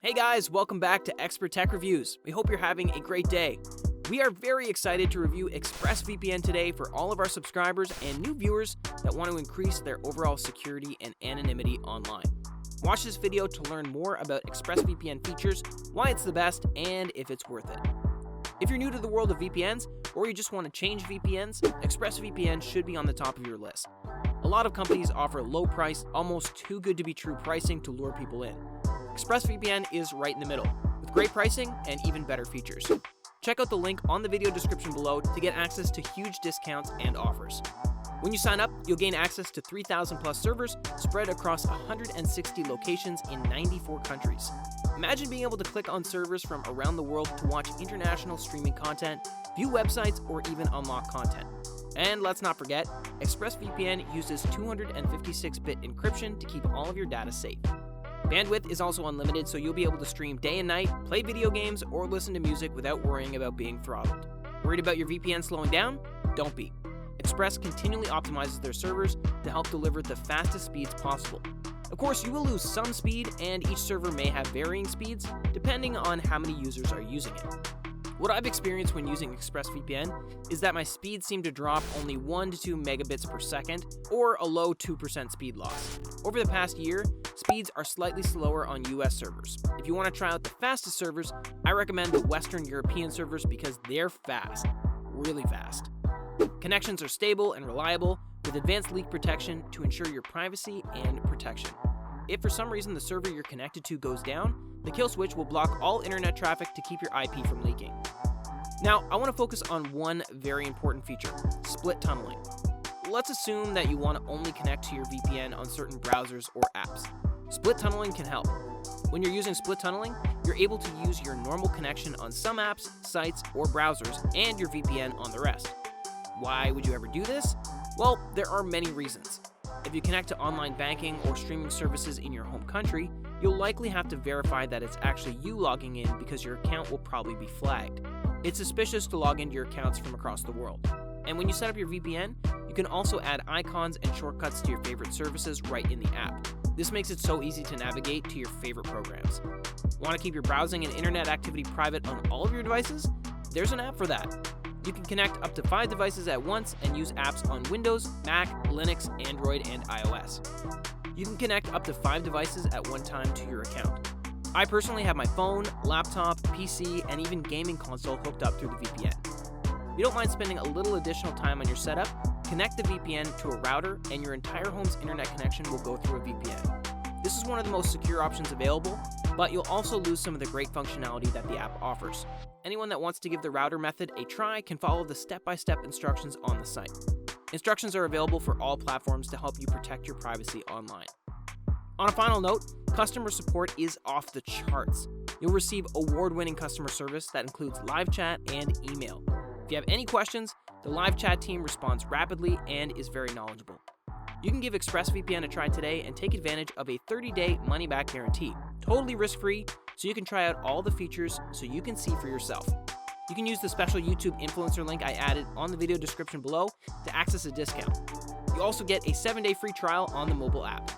Hey guys, welcome back to Expert Tech Reviews. We hope you're having a great day. We are very excited to review ExpressVPN today for all of our subscribers and new viewers that want to increase their overall security and anonymity online. Watch this video to learn more about ExpressVPN features, why it's the best, and if it's worth it. If you're new to the world of VPNs, or you just want to change VPNs, ExpressVPN should be on the top of your list. A lot of companies offer low-priced, almost too good to be true pricing to lure people in. ExpressVPN is right in the middle, with great pricing and even better features. Check out the link on the video description below to get access to huge discounts and offers. When you sign up, you'll gain access to 3,000 plus servers spread across 160 locations in 94 countries. Imagine being able to click on servers from around the world to watch international streaming content, view websites, or even unlock content. And let's not forget, ExpressVPN uses 256-bit encryption to keep all of your data safe. Bandwidth is also unlimited, so you'll be able to stream day and night, play video games, or listen to music without worrying about being throttled. Worried about your VPN slowing down? Don't be. Express continually optimizes their servers to help deliver the fastest speeds possible. Of course, you will lose some speed, and each server may have varying speeds, depending on how many users are using it. What I've experienced when using ExpressVPN is that my speeds seem to drop only 1 to 2 megabits per second, or a low 2% speed loss. Over the past year, speeds are slightly slower on US servers. If you want to try out the fastest servers, I recommend the Western European servers because they're fast, really fast. Connections are stable and reliable, with advanced leak protection to ensure your privacy and protection. If for some reason the server you're connected to goes down, the kill switch will block all internet traffic to keep your IP from leaking. Now, I want to focus on one very important feature, split tunneling. Let's assume that you want to only connect to your VPN on certain browsers or apps. Split tunneling can help. When you're using split tunneling, you're able to use your normal connection on some apps, sites, or browsers, and your VPN on the rest. Why would you ever do this? Well, there are many reasons. If you connect to online banking or streaming services in your home country, you'll likely have to verify that it's actually you logging in because your account will probably be flagged. It's suspicious to log into your accounts from across the world. And when you set up your VPN, you can also add icons and shortcuts to your favorite services right in the app. This makes it so easy to navigate to your favorite programs. Want to keep your browsing and internet activity private on all of your devices? There's an app for that. You can connect up to 5 devices at once and use apps on Windows, Mac, Linux, Android, and iOS. You can connect up to 5 devices at one time to your account. I personally have my phone, laptop, PC, and even gaming console hooked up through the VPN. If you don't mind spending a little additional time on your setup, connect the VPN to a router and your entire home's internet connection will go through a VPN. This is one of the most secure options available, but you'll also lose some of the great functionality that the app offers. Anyone that wants to give the router method a try can follow the step-by-step instructions on the site. Instructions are available for all platforms to help you protect your privacy online. On a final note, customer support is off the charts. You'll receive award-winning customer service that includes live chat and email. If you have any questions, the live chat team responds rapidly and is very knowledgeable. You can give ExpressVPN a try today and take advantage of a 30-day money-back guarantee, totally risk-free, so you can try out all the features so you can see for yourself. You can use the special YouTube influencer link I added on the video description below to access a discount. You also get a 7-day free trial on the mobile app.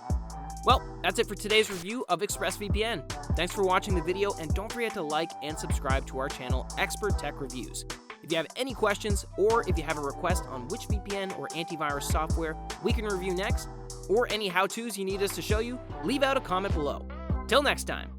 Well, that's it for today's review of ExpressVPN. Thanks for watching the video, and don't forget to like and subscribe to our channel, Expert Tech Reviews. If you have any questions, or if you have a request on which VPN or antivirus software we can review next, or any how-tos you need us to show you, leave out a comment below. Till next time.